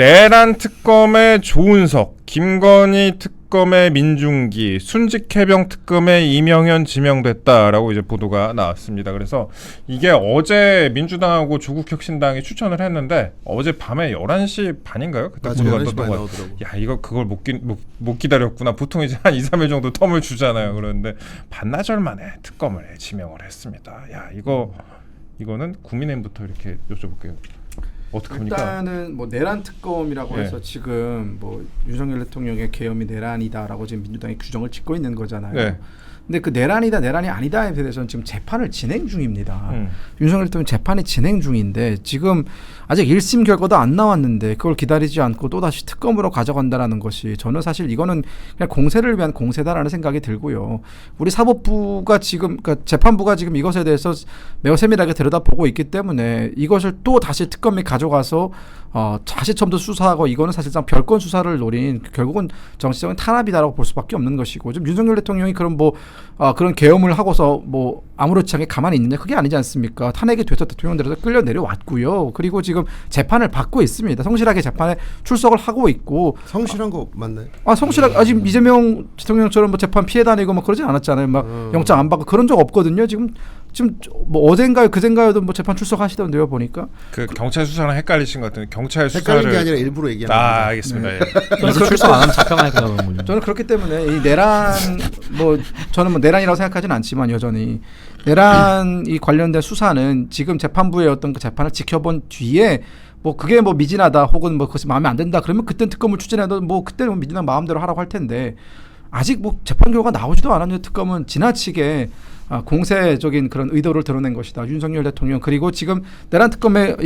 내란 특검의 조은석, 김건희 특검의 민중기, 순직해병 특검의 이명현 지명됐다라고 이제 보도가 나왔습니다. 그래서 이게 어제 민주당하고 조국혁신당이 추천을 했는데 어제 밤에 11시 반인가요? 그때 보도가 떴던 거 같아요. 야, 이거 그걸 못 기다렸구나. 보통 이제 한 2, 3일 정도 텀을 주잖아요. 그런데 반나절 만에 특검을 지명을 했습니다. 야, 이거는 국민의힘부터 이렇게 여쭤볼게요. 어떡합니까? 일단은 뭐 내란 특검이라고 해서 지금 뭐 윤석열 대통령의 계엄이 내란이다라고 지금 민주당이 규정을 짓고 있는 거잖아요. 네. 근데 그 내란이다 내란이 아니다에 대해서는 지금 재판을 진행 중입니다. 윤석열 대통령 재판이 진행 중인데 지금 아직 1심 결과도 안 나왔는데 그걸 기다리지 않고 또다시 특검으로 가져간다라는 것이 저는 사실 이거는 그냥 공세를 위한 공세다라는 생각이 들고요. 우리 사법부가 지금 그러니까 재판부가 지금 이것에 대해서 매우 세밀하게 들여다보고 있기 때문에 이것을 또 다시 특검에 가져가서 다시 처음부터 수사하고 이거는 사실상 별건 수사를 노린 결국은 정치적인 탄압이다라고 볼 수밖에 없는 것이고 지금 윤석열 대통령이 그런 그런 계엄을 하고서 뭐 아무렇지 않게 가만히 있느냐 그게 아니지 않습니까? 탄핵이 돼서 대통령들에서 끌려 내려왔고요. 그리고 지금 재판을 받고 있습니다. 성실하게 재판에 출석을 하고 있고 성실한 거 맞나요? 성실하게 지금 이재명 대통령처럼 뭐 재판 피해 다니고 막 그러진 않았잖아요. 막 영장 안 받고 그런 적 없거든요. 지금 뭐 어젠가요 그젠가요도 뭐 재판 출석하시던데요 보니까 그 경찰 수사랑 헷갈리신 것 같은데 경찰 수사를 헷갈린 게 아니라 일부러 얘기하는 겁니다. 알겠습니다. 네. 그래서 출석 안 하면 잡혀가니까 그런 거죠. 저는 그렇기 때문에 이 내란 저는 뭐 내란이라고 생각하지는 않지만 여전히 내란 이 관련된 수사는 지금 재판부의 어떤 그 재판을 지켜본 뒤에 뭐 그게 뭐 미진하다 혹은 뭐 그것이 마음에 안 든다 그러면 그때 특검을 추진해도 뭐 그때는 민주당 마음대로 하라고 할 텐데 아직 뭐 재판 결과가 나오지도 않았는데 특검은 지나치게 공세적인 그런 의도를 드러낸 것이다. 윤석열 대통령 그리고 지금 내란 특검에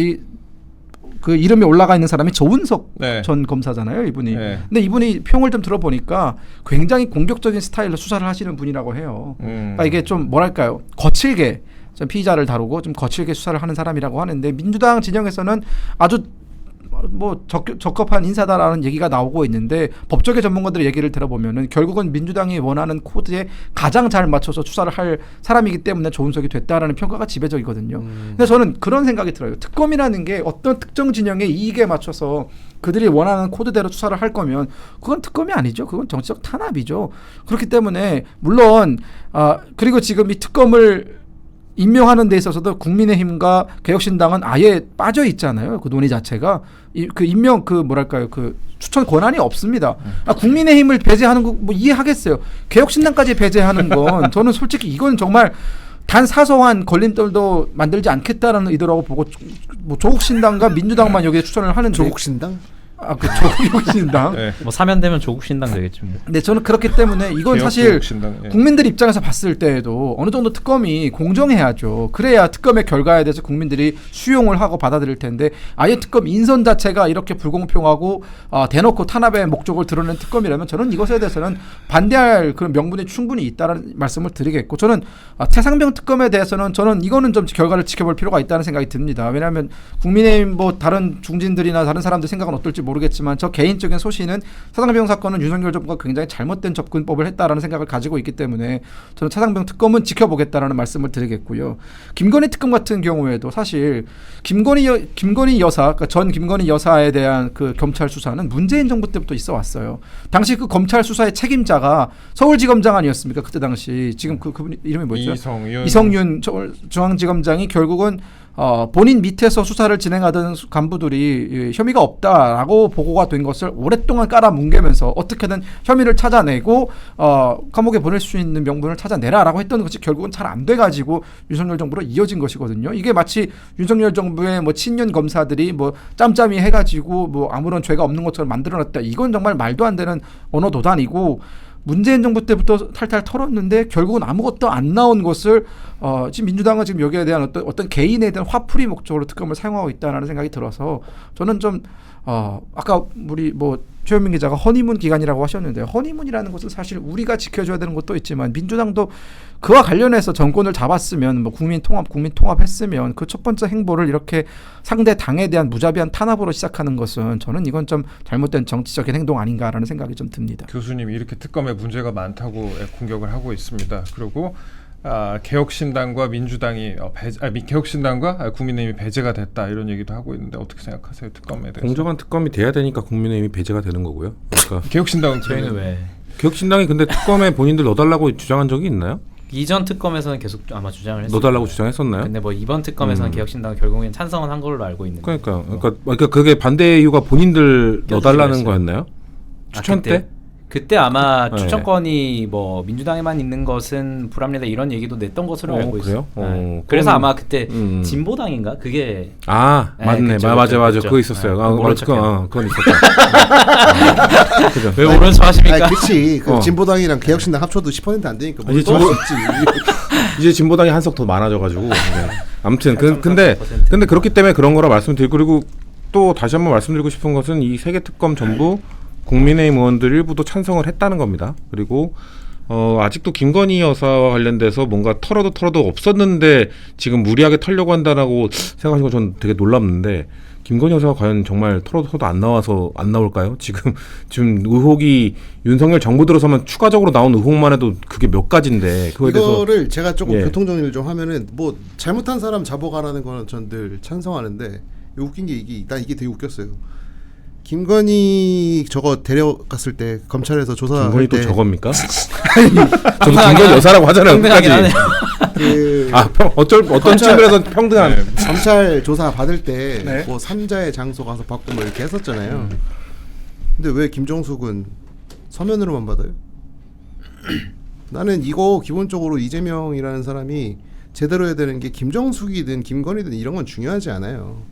그 이름이 올라가 있는 사람이 조은석 전 검사잖아요, 이분이. 근데 이분이 평을 좀 들어보니까 굉장히 공격적인 스타일로 수사를 하시는 분이라고 해요. 그러니까 이게 좀 뭐랄까요, 거칠게 좀 피의자를 다루고 좀 거칠게 수사를 하는 사람이라고 하는데 민주당 진영에서는 아주 뭐 적합한 인사다라는 얘기가 나오고 있는데 법조계 전문가들의 얘기를 들어보면은 결국은 민주당이 원하는 코드에 가장 잘 맞춰서 수사를 할 사람이기 때문에 조은석이 됐다라는 평가가 지배적이거든요. 근데 저는 그런 생각이 들어요. 특검이라는 게 어떤 특정 진영의 이익에 맞춰서 그들이 원하는 코드대로 수사를 할 거면 그건 특검이 아니죠. 그건 정치적 탄압이죠. 그렇기 때문에 물론 그리고 지금 이 특검을 임명하는 데 있어서도 국민의힘과 개혁신당은 아예 빠져 있잖아요. 그 논의 자체가 그 임명 그 뭐랄까요 그 추천 권한이 없습니다. 국민의힘을 배제하는 거 뭐 이해하겠어요. 개혁신당까지 배제하는 건 저는 솔직히 이건 정말 단 사소한 걸림돌도 만들지 않겠다라는 의도라고 보고 뭐 조국신당과 민주당만 여기에 추천을 하는데 조국신당? 그 조국신당. 네. 뭐 사면되면 조국신당 되겠죠. 네, 저는 그렇기 때문에 이건 사실 조국신당, 국민들 입장에서 봤을 때에도 어느 정도 특검이 공정해야죠. 그래야 특검의 결과에 대해서 국민들이 수용을 하고 받아들일 텐데 아예 특검 인선 자체가 이렇게 불공평하고 대놓고 탄압의 목적을 드러낸 특검이라면 저는 이것에 대해서는 반대할 그런 명분이 충분히 있다는 말씀을 드리겠고 저는 최상병 특검에 대해서는 저는 이거는 좀 결과를 지켜볼 필요가 있다는 생각이 듭니다. 왜냐하면 국민의힘 뭐 다른 중진들이나 다른 사람들 생각은 어떨지 모르겠지만 저 개인적인 소신은 차상병 사건은 윤석열 정부가 굉장히 잘못된 접근법을 했다라는 생각을 가지고 있기 때문에 저는 차상병 특검은 지켜보겠다라는 말씀을 드리겠고요. 김건희 특검 같은 경우에도 사실 김건희 여사, 그러니까 전 김건희 여사에 대한 그 검찰 수사는 문재인 정부 때부터 있어 왔어요. 당시 그 검찰 수사의 책임자가 서울지검장 아니었습니까? 그때 당시 지금 그분 이름이 뭐였죠? 이성윤 중앙지검장이 결국은 본인 밑에서 수사를 진행하던 간부들이 혐의가 없다라고 보고가 된 것을 오랫동안 깔아뭉개면서 어떻게든 혐의를 찾아내고 감옥에 보낼 수 있는 명분을 찾아내라라고 했던 것이 결국은 잘 안 돼가지고 윤석열 정부로 이어진 것이거든요. 이게 마치 윤석열 정부의 뭐 친윤 검사들이 뭐 짬짬이 해가지고 뭐 아무런 죄가 없는 것처럼 만들어놨다. 이건 정말 말도 안 되는 언어 도단이고 문재인 정부 때부터 탈탈 털었는데 결국은 아무것도 안 나온 것을 지금 민주당은 지금 여기에 대한 어떤 개인에 대한 화풀이 목적으로 특검을 사용하고 있다는 생각이 들어서 저는 좀 아까 우리 뭐 최현민 기자가 허니문 기간이라고 하셨는데 허니문이라는 것은 사실 우리가 지켜줘야 되는 것도 있지만 민주당도 그와 관련해서 정권을 잡았으면 뭐 국민 통합했으면 그 첫 번째 행보를 이렇게 상대 당에 대한 무자비한 탄압으로 시작하는 것은 저는 이건 좀 잘못된 정치적인 행동 아닌가라는 생각이 좀 듭니다. 교수님이 이렇게 특검에 문제가 많다고 공격을 하고 있습니다. 그리고 개혁신당과 민주당이 개혁신당과 국민의힘이 배제가 됐다 이런 얘기도 하고 있는데 어떻게 생각하세요? 특검에 대해서. 공정한 특검이 돼야 되니까 국민의힘이 배제가 되는 거고요. 그러니까 개혁신당은 저희는 왜 개혁신당이 근데 특검에 본인들 넣어달라고 주장한 적이 있나요? 이전 특검에서는 계속 아마 주장을 했어요. 넣어달라고 주장했었나요? 근데 뭐 이번 특검에서는 개혁신당 결국엔 찬성은 한 걸로 알고 있는데. 그러니까 그게 반대 이유가 본인들 넣어달라는 했어요. 거였나요? 추천 때? 그때 아마 네. 추천권이 뭐 민주당에만 있는 것은 불합리하다 이런 얘기도 냈던 것으로 알고 그래요? 있어요. 그래서 그럼- 아마 그때 진보당인가 그게 아 네, 맞네, 그쵸, 맞아 그쵸. 그거 있었어요. 네, 아, 모른 맞아, 척해요. 그건 있었다. 그죠. 왜 오른 척 하십니까? 아니, 그치. 그 어. 진보당이랑 개혁신당 합쳐도 10% 안 되니까 뭐 이제 또 진보- 할수 있지. 이제 진보당이 한석 더 많아져가지고. 네. 아무튼 근데 8.4%. 그렇기 때문에 그런 거라 말씀드리고 그리고 또 다시 한번 말씀드리고 싶은 것은 이 세 개 특검 전부 국민의힘 의원들 일부도 찬성을 했다는 겁니다. 그리고 아직도 김건희 여사와 관련돼서 뭔가 털어도 없었는데 지금 무리하게 털려고 한다라고 생각하시고 저는 되게 놀랍는데 김건희 여사가 과연 정말 털어도 안 나올까요? 지금 의혹이 윤석열 정부 들어서면 추가적으로 나온 의혹만 해도 그게 몇 가지인데 그거에 대해서 이거를 제가 조금 예. 교통 정리를 좀 하면은 뭐 잘못한 사람 잡아가라는 거는 전 늘 찬성하는데 웃긴 게 난 이게 되게 웃겼어요. 김건희 저거 데려갔을 때 검찰에서 조사할 김건희 또 때 저겁니까? 저도 김건희 여사라고 하잖아요. 평등하긴 끝까지. 하네요. 그 어떤 측면에서 평등한. 검찰 조사 받을 때 네. 뭐 삼자의 장소 가서 받고 뭐 이렇게 했었잖아요. 근데 왜 김정숙은 서면으로만 받아요? 나는 이거 기본적으로 이재명이라는 사람이 제대로 해야 되는 게 김정숙이든 김건희든 이런 건 중요하지 않아요.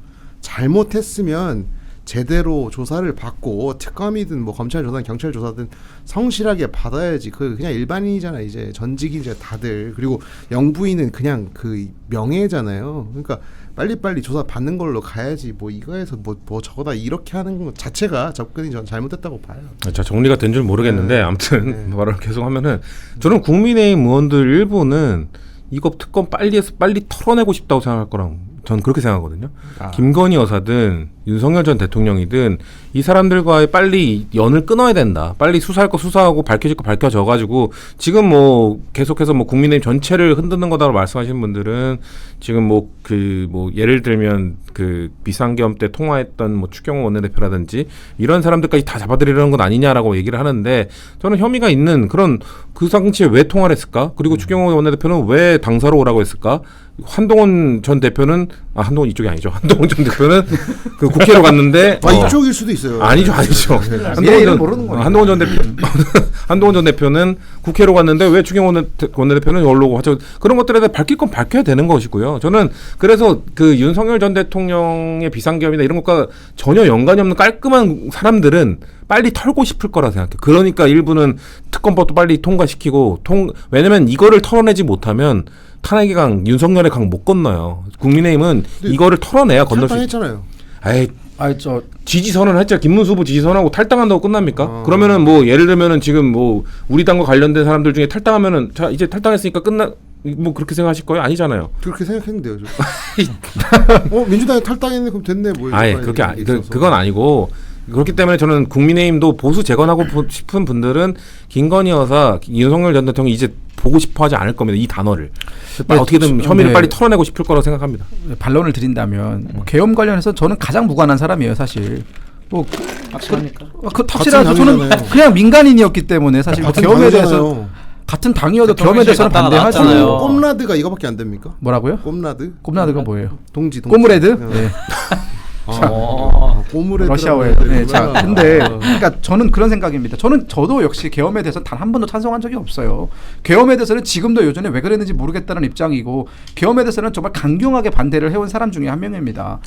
잘못했으면 제대로 조사를 받고 특검이든 뭐 검찰 조사든 경찰 조사든 성실하게 받아야지. 그 그냥 일반인이잖아. 이제 전직이 이제 다들. 그리고 영부인은 그냥 그 명예잖아요. 그러니까 빨리빨리 조사 받는 걸로 가야지. 뭐 이거에서 뭐 저거다 이렇게 하는 것 자체가 접근이 전 잘못됐다고 봐요. 자, 정리가 된 줄 모르겠는데 네. 아무튼 말을 계속 하면은 저는 국민의힘 의원들 일부는 이거 특검 빨리 털어내고 싶다고 생각할 거랑 전 그렇게 생각하거든요. 김건희 여사든 윤석열 전 대통령이든 이 사람들과의 빨리 연을 끊어야 된다. 빨리 수사할 거 수사하고 밝혀질 거 밝혀져가지고 지금 뭐 계속해서 뭐 국민의힘 전체를 흔드는 거다라고 말씀하시는 분들은 지금 뭐 예를 들면 그 비상계엄 때 통화했던 뭐 추경호 원내대표라든지 이런 사람들까지 다 잡아들이려는 건 아니냐라고 얘기를 하는데 저는 혐의가 있는 그런 그 당시에 왜 통화를 했을까? 그리고 추경호 원내대표는 왜 당사로 오라고 했을까? 한동훈 전 대표는 한동훈 이쪽이 아니죠. 한동훈 전 대표는 그 국회로 갔는데 이쪽일 수도 있어요. 아니죠. 미래를 모르는 거니까. 한동훈 전 대표는 국회로 갔는데 왜 추경호 원내대표는 여기로 하죠? 그런 것들에 대해 밝힐 건 밝혀야 되는 것이고요. 저는 그래서 그 윤석열 전 대통령의 비상계엄이나 이런 것과 전혀 연관이 없는 깔끔한 사람들은 빨리 털고 싶을 거라 생각해요. 그러니까 일부는 특검법도 빨리 통과시키고 왜냐면 이거를 털어내지 못하면 탄핵의 강, 윤석열의 강 못 건너요. 국민의힘은 이거를 털어내야 건널 수 탈당했잖아요. 에이, 지지선언을 했죠. 김문수 후보 지지선언하고 탈당한다고 끝납니까? 그러면은 뭐 예를 들면은 지금 뭐 우리 당과 관련된 사람들 중에 탈당하면은 자 이제 탈당했으니까 뭐 그렇게 생각하실 거예요? 아니잖아요. 그렇게 생각했는데요. 민주당이 탈당했네 그럼 됐네 뭐. 아예 그렇게 그건 아니고 그렇기 때문에 저는 국민의힘도 보수 재건하고 싶은 분들은 김건희 여사, 윤석열 전 대통령이 이제 보고 싶어하지 않을 겁니다. 이 단어를 어떻게든 혐의를 빨리 털어내고 싶을 거라고 생각합니다. 반론을 드린다면 뭐 계엄 관련해서 저는 가장 무관한 사람이에요, 사실. 뭐 확실합니까? 탁실하죠. 저는 당이잖아요. 그냥 민간인이었기 때문에 사실 뭐 같은 계엄에 대해서 당이잖아요. 같은 당이어도 계엄에 대해서는 갔다가 반대하죠. 나왔잖아요. 꼼라드가 이거밖에 안 됩니까? 뭐라고요? 꼼라드? 꼼나드가 뭐예요? 동지. 꼬무레드? 어. 네. 꼬무레드. 러시아어예요. 네. 자, 근데 그러니까 저는 그런 생각입니다. 저도 역시 계엄에 대해서 단 한 번도 찬성한 적이 없어요. 계엄에 대해서는 지금도 요전에 왜 그랬는지 모르겠다는 입장이고 계엄에 대해서는 정말 강경하게 반대를 해온 사람 중에 한 명입니다.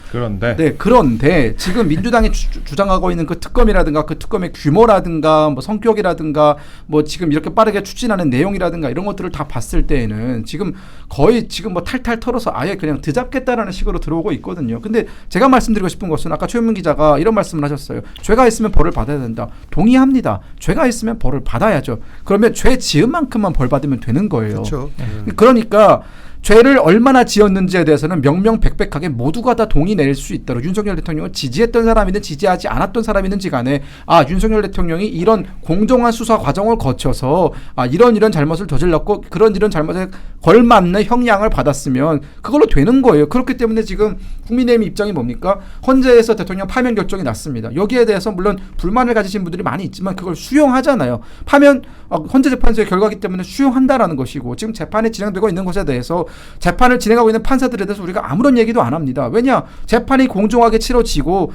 그런데 지금 민주당이 주장하고 있는 그 특검이라든가 그 특검의 규모라든가 뭐 성격이라든가 뭐 지금 이렇게 빠르게 추진하는 내용이라든가 이런 것들을 다 봤을 때에는 지금 거의 지금 뭐 탈탈 털어서 아예 그냥 드잡겠다라는 식으로 들어오고 있거든요. 근데 제가 말씀드리고 싶은 것은 아까 최현민 기자가 이런 말씀을 하셨어요. 죄가 있으면 벌을 받아야 된다. 동의합니다. 죄가 있으면 벌을 받아야죠. 그러면 죄 지은 만큼만 벌 받으면 되는 거예요. 그렇죠. 그러니까 죄를 얼마나 지었는지에 대해서는 명명백백하게 모두가 다 동의 내릴 수 있도록 윤석열 대통령을 지지했던 사람이든 지지하지 않았던 사람이든지 간에 윤석열 대통령이 이런 공정한 수사 과정을 거쳐서 이런 잘못을 저질렀고 이런 잘못에 걸맞는 형량을 받았으면 그걸로 되는 거예요. 그렇기 때문에 지금 국민의힘 입장이 뭡니까? 헌재에서 대통령 파면 결정이 났습니다. 여기에 대해서 물론 불만을 가지신 분들이 많이 있지만 그걸 수용하잖아요. 파면 헌재재판소의 결과기 때문에 수용한다라는 것이고 지금 재판이 진행되고 있는 것에 대해서 재판을 진행하고 있는 판사들에 대해서 우리가 아무런 얘기도 안 합니다. 왜냐? 재판이 공정하게 치러지고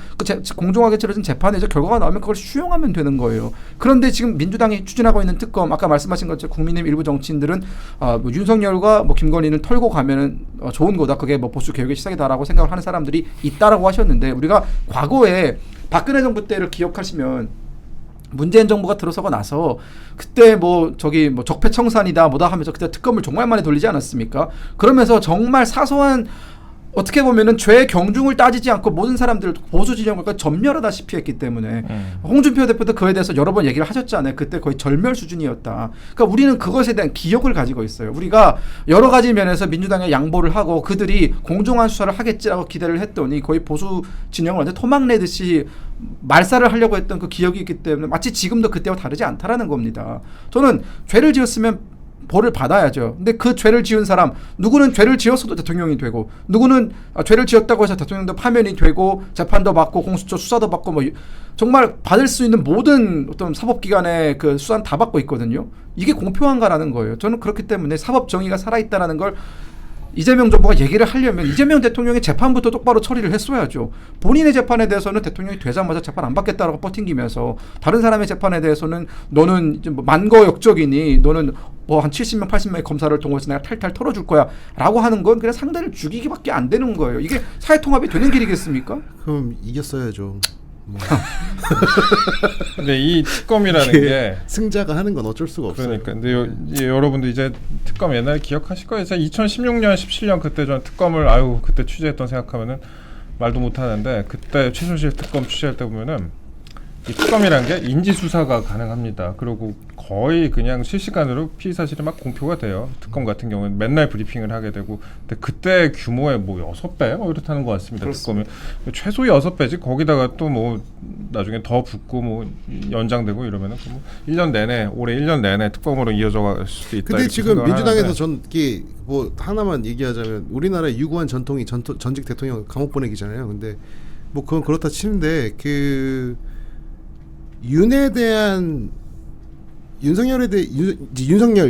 공정하게 치러진 재판에서 결과가 나오면 그걸 수용하면 되는 거예요. 그런데 지금 민주당이 추진하고 있는 특검 아까 말씀하신 것처럼 국민의힘 일부 정치인들은 뭐 윤석열과 뭐 김건희는 털고 가면은 좋은 거다. 그게 뭐 보수 개혁의 시작이다라고 생각을 하는 사람들이 있다라고 하셨는데 우리가 과거에 박근혜 정부 때를 기억하시면 문재인 정부가 들어서고 나서 그때 뭐 적폐청산이다 뭐다 하면서 그때 특검을 정말 많이 돌리지 않았습니까? 그러면서 정말 사소한 어떻게 보면은 죄의 경중을 따지지 않고 모든 사람들 보수 진영과 전멸하다시피 했기 때문에 홍준표 대표도 그에 대해서 여러 번 얘기를 하셨잖아요. 그때 거의 절멸 수준이었다. 그러니까 우리는 그것에 대한 기억을 가지고 있어요. 우리가 여러 가지 면에서 민주당에 양보를 하고 그들이 공정한 수사를 하겠지라고 기대를 했더니 거의 보수 진영을 완전 토막내듯이 말살을 하려고 했던 그 기억이 있기 때문에 마치 지금도 그때와 다르지 않다라는 겁니다. 저는 죄를 지었으면 벌을 받아야죠. 근데 그 죄를 지은 사람 누구는 죄를 지었어도 대통령이 되고 누구는 죄를 지었다고 해서 대통령도 파면이 되고 재판도 받고 공수처 수사도 받고 뭐 정말 받을 수 있는 모든 어떤 사법기관의 그 수사는 다 받고 있거든요. 이게 공평한가라는 거예요. 저는 그렇기 때문에 사법 정의가 살아있다라는 걸 이재명 정부가 얘기를 하려면 이재명 대통령의 재판부터 똑바로 처리를 했어야죠. 본인의 재판에 대해서는 대통령이 되자마자 재판 안 받겠다라고 버팅기면서 다른 사람의 재판에 대해서는 너는 이제 뭐 만거 역적이니 너는 뭐 한 70명 80명의 검사를 통해서 내가 탈탈 털어줄 거야 라고 하는 건 그냥 상대를 죽이기밖에 안 되는 거예요. 이게 사회통합이 되는 길이겠습니까? 그럼 이겼어야죠. 뭐. 근데 이 특검이라는 게 승자가 하는 건 어쩔 수가 없어요. 그러니까 근데 여러분도 이제 특검 옛날 기억하실 거예요. 제가 2016년 17년 그때 전 특검을 그때 취재했던 생각하면은 말도 못 하는데 그때 최순실 특검 취재할 때 보면은 이 특검이라는 게 인지 수사가 가능합니다. 그리고 거의 그냥 실시간으로 피의 사실이 막 공표가 돼요. 특검 같은 경우는 맨날 브리핑을 하게 되고, 근데 그때 규모의 뭐 6배 뭐 이렇다는 것 같습니다. 그렇습니다. 특검이 최소 6배지. 거기다가 또 뭐 나중에 더 붙고 뭐 연장되고 이러면은 뭐 1년 내내 올해 1년 내내 특검으로 이어져 갈 수도 있다. 근데 이렇게 지금 생각을 민주당에서 하는데. 뭐 하나만 얘기하자면 우리나라의 유구한 전통이 전직 대통령 감옥 보내기잖아요. 근데 뭐 그건 그렇다 치는데 그 윤에 대한 윤석열,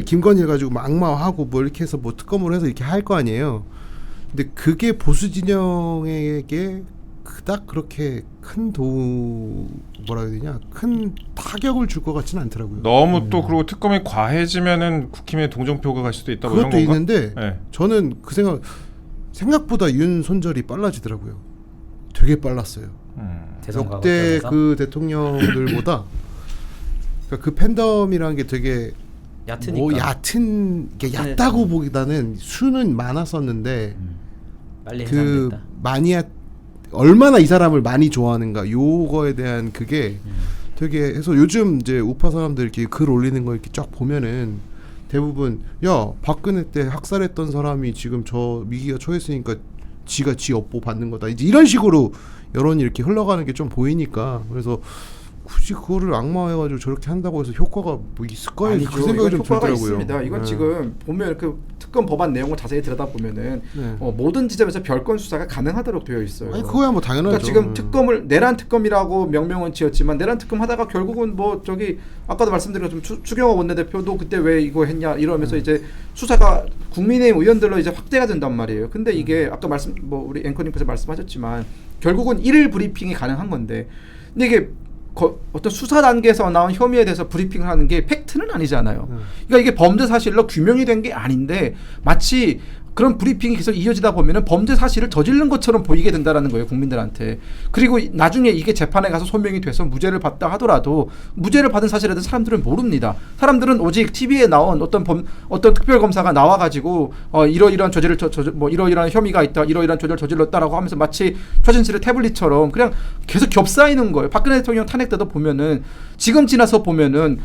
김건희 해가지고 막 악마하고 뭐 이렇게 해서 뭐 특검으로 해서 이렇게 할 거 아니에요. 근데 그게 보수 진영에게 그닥 그렇게 큰 뭐라 해야 되냐, 큰 타격을 줄 것 같지는 않더라고요. 너무 또 그리고 특검이 과해지면은 국힘의 동정표가 갈 수도 있다. 뭐 이런 그것도 건가? 있는데 네. 저는 그 생각보다 윤 손절이 빨라지더라고요. 되게 빨랐어요. 역대 그 대통령들보다 그러니까 그 팬덤이라는 게 되게 얕으니까. 뭐 게 얕다고 보기보다는 수는 많았었는데 빨리 그 해산됐다. 얼마나 이 사람을 많이 좋아하는가 요거에 대한 그게 되게 해서 요즘 이제 우파 사람들 이렇게 글 올리는 거 이렇게 쫙 보면은 대부분 야 박근혜 때 학살했던 사람이 지금 저 위기가 처했으니까 지가 지 업보 받는 거다 이제 이런 식으로 여론이 이렇게 흘러가는 게 좀 보이니까 그래서 굳이 그거를 악마해가지고 저렇게 한다고 해서 효과가 뭐 있을까요? 아니죠. 그 생각이 좀 효과가 들더라고요. 있습니다. 이건 네. 지금 보면 그 특검 법안 내용을 자세히 들여다보면은 네. 모든 지점에서 별건 수사가 가능하도록 되어 있어요. 아니 그거야 뭐 당연하죠. 그러니까 지금 특검을 내란 특검이라고 명명은 지었지만 내란 특검 하다가 결국은 뭐 저기 아까도 말씀드린 것처럼 추경호 원내대표도 그때 왜 이거 했냐 이러면서 이제 수사가 국민의힘 의원들로 이제 확대가 된단 말이에요. 근데 이게 아까 우리 앵커님께서 말씀하셨지만 결국은 1일 브리핑이 가능한 건데 근데 이게 어떤 수사 단계에서 나온 혐의에 대해서 브리핑을 하는 게 팩트는 아니잖아요. 그러니까 이게 범죄 사실로 규명이 된 게 아닌데 마치 그런 브리핑이 계속 이어지다 보면은 범죄 사실을 저지른 것처럼 보이게 된다라는 거예요, 국민들한테. 그리고 나중에 이게 재판에 가서 소명이 돼서 무죄를 받다 하더라도 무죄를 받은 사실에 대해서 사람들은 모릅니다. 사람들은 오직 TV에 나온 어떤 특별 검사가 나와가지고 이러이러한 이러이러한 혐의가 있다, 이러이러한 죄를 저질렀다라고 하면서 마치 최순실의 태블릿처럼 그냥 계속 겹싸이는 거예요. 박근혜 대통령 탄핵 때도 보면은 지금 지나서 보면은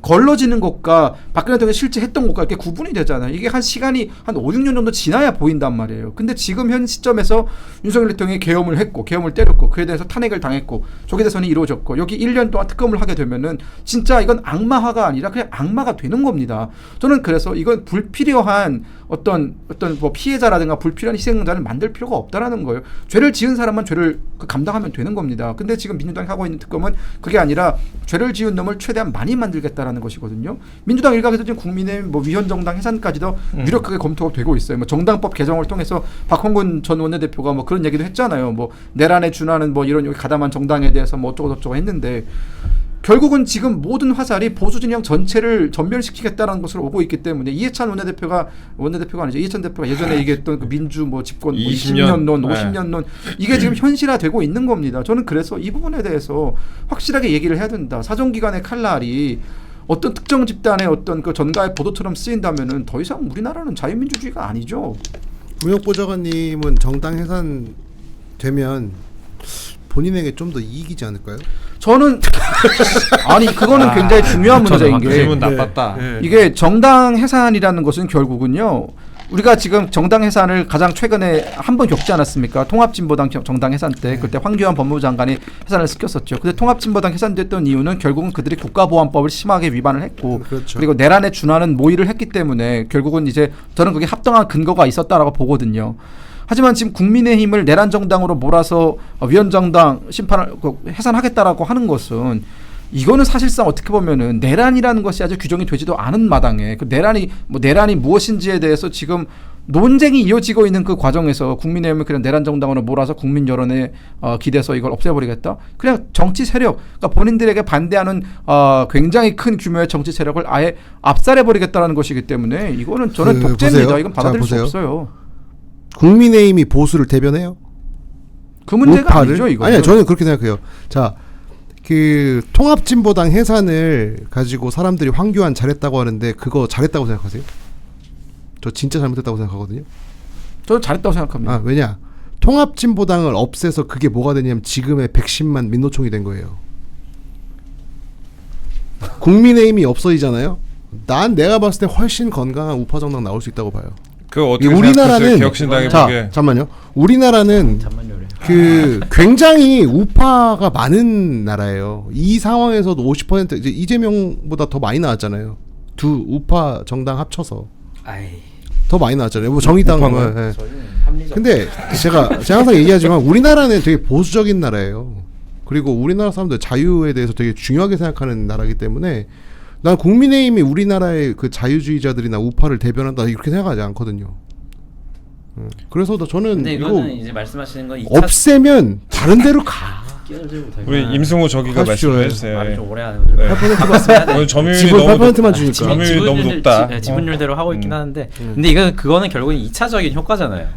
걸러지는 것과 박근혜 대통령이 실제 했던 것과 이렇게 구분이 되잖아요. 이게 한 시간이 한 5, 6년 정도 지나야 보인단 말이에요. 근데 지금 현 시점에서 윤석열 대통령이 계엄을 했고 계엄을 때렸고 그에 대해서 탄핵을 당했고 조계 대선이 이루어졌고 여기 1년 동안 특검을 하게 되면은 진짜 이건 악마화가 아니라 그냥 악마가 되는 겁니다. 저는 그래서 이건 불필요한 어떤 뭐 피해자라든가 불필요한 희생자를 만들 필요가 없다라는 거예요. 죄를 지은 사람만 죄를 감당하면 되는 겁니다. 근데 지금 민주당이 하고 있는 특검은 그게 아니라 죄를 지은 놈을 최대한 많이 만들겠다라는 것이거든요. 민주당 일각에서 지금 국민의힘 뭐 위헌정당 해산까지도 유력하게 검토가 되고 있어요. 뭐 정당법 개정을 통해서 박홍근 전 원내대표가 뭐 그런 얘기도 했잖아요. 뭐 내란에 준하는 뭐 이런 가담한 정당에 대해서 뭐 어쩌고 저쩌고 했는데 결국은 지금 모든 화살이 보수 진영 전체를 전멸시키겠다는 것으로 오고 있기 때문에 이해찬 원내대표가 아니죠. 이해찬 대표가 예전에 얘기했던 그 민주 뭐 집권 20년 논, 50년 논 이게 지금 현실화되고 있는 겁니다. 저는 그래서 이 부분에 대해서 확실하게 얘기를 해야 된다. 사정기관의 칼날이 어떤 특정 집단의 어떤 그 전가의 보도처럼 쓰인다면은 더 이상 우리나라는 자유민주주의가 아니죠. 문혁 보좌관님은 정당 해산 되면 본인에게 좀 더 이익이지 않을까요? 저는 아니 그거는 굉장히 중요한 문제인 게 기분 나빴다. 이게 정당 해산이라는 것은 결국은요. 우리가 지금 정당 해산을 가장 최근에 한 번 겪지 않았습니까? 통합진보당 정당 해산 때 그때 황교안 법무부 장관이 해산을 시켰었죠. 근데 통합진보당 해산됐던 이유는 결국은 그들이 국가보안법을 심하게 위반을 했고 그렇죠. 그리고 내란에 준하는 모의를 했기 때문에 결국은 이제 저는 그게 합당한 근거가 있었다라고 보거든요. 하지만 지금 국민의힘을 내란 정당으로 몰아서 위헌정당 심판을 해산하겠다라고 하는 것은 이거는 사실상 어떻게 보면은 내란이라는 것이 아직 규정이 되지도 않은 마당에 그 내란이 무엇인지에 대해서 지금 논쟁이 이어지고 있는 그 과정에서 국민의힘을 그냥 내란 정당으로 몰아서 국민 여론에 기대서 이걸 없애버리겠다. 그냥 정치 세력, 그러니까 본인들에게 반대하는 굉장히 큰 규모의 정치 세력을 아예 압살해버리겠다라는 것이기 때문에 이거는 저는 독재입니다. 보세요. 이건 받아들일 수 보세요. 없어요. 국민의힘이 보수를 대변해요? 그 문제가 우파를? 아니죠. 이거. 아니요, 저는 그렇게 생각해요. 자, 그 통합진보당 해산을 가지고 사람들이 황교안 잘했다고 하는데 그거 잘했다고 생각하세요? 저 진짜 잘못했다고 생각하거든요. 저는 잘했다고 생각합니다. 아, 왜냐? 통합진보당을 없애서 그게 뭐가 되냐면 지금의 110만 민노총이 된 거예요. 국민의힘이 없어지잖아요. 내가 봤을 때 훨씬 건강한 우파 정당 나올 수 있다고 봐요. 그 어떻게 우리나라는 개혁신당이 자, 보기에 잠만요. 우리나라는 그 굉장히 우파가 많은 나라예요. 이 상황에서도 50% 이제 이재명보다 더 많이 나왔잖아요. 두 우파 정당 합쳐서 더 많이 나왔잖아요. 뭐 정의당 뭐, 예. 근데 제가 항상 얘기하지만 우리나라는 되게 보수적인 나라예요. 그리고 우리나라 사람들 자유에 대해서 되게 중요하게 생각하는 나라이기 때문에 난 국민의힘이 우리나라의 그 자유주의자들이나 우파를 대변한다 이렇게 생각하지 않거든요. 그래서 저는 근데 이거 이거는 이제 말씀하시는 건 2차 없애면 다른 데로 가. 우리 임승호 저기가 하십시오. 말씀해 주세요. 말을 예. 좀 오래 하는 8% 오늘 점유율이 지분 너무 8%만 주니까. 점유율이 너무 높다. 지분율대로 하고 있긴 하는데 근데 이건 그거는 결국은 2차적인 효과잖아요.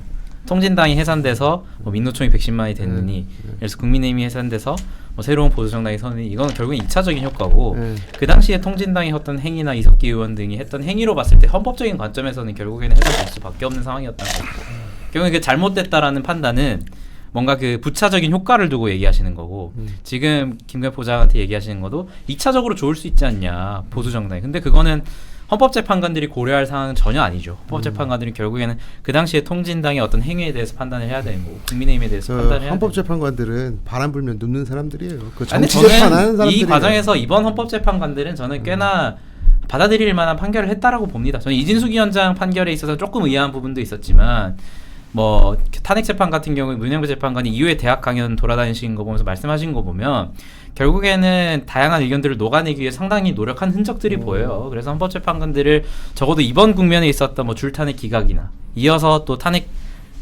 통진당이 해산돼서 뭐 민노총이 110만이 됐느니 그래서 국민의힘이 해산돼서 뭐 새로운 보수정당이 서느니 이건 결국은 2차적인 효과고 그 당시에 통진당이 했던 행위나 이석기 의원 등이 했던 행위로 봤을 때 헌법적인 관점에서는 결국에는 해산될 수밖에 없는 상황이었다는 거고 결국엔 그 잘못됐다라는 판단은 뭔가 그 부차적인 효과를 두고 얘기하시는 거고 지금 김건희 보좌관한테 얘기하시는 것도 2차적으로 좋을 수 있지 않냐 보수정당이 근데 그거는 헌법재판관들이 고려할 사항은 전혀 아니죠. 헌법재판관들이 결국에는 그 당시에 통진당의 어떤 행위에 대해서 판단을 해야 되는 거고 국민의힘에 대해서 판단을 해야 되는 헌법재판관들은 바람 불면 눕는 사람들이에요. 그 아니, 정치재판하는 저는 사람들이 이 과정에서 이번 헌법재판관들은 저는 꽤나 받아들일 만한 판결을 했다라고 봅니다. 저는 이진숙 위원장 판결에 있어서 조금 의아한 부분도 있었지만 뭐 탄핵 재판 같은 경우에 문영배 재판관이 이후에 대학 강연 돌아다니신 거 보면서 말씀하신 거 보면 결국에는 다양한 의견들을 녹아내기 위해 상당히 노력한 흔적들이 보여요. 그래서 헌법재판관들을 적어도 이번 국면에 있었던 뭐 줄탄핵 기각이나 이어서 또 탄핵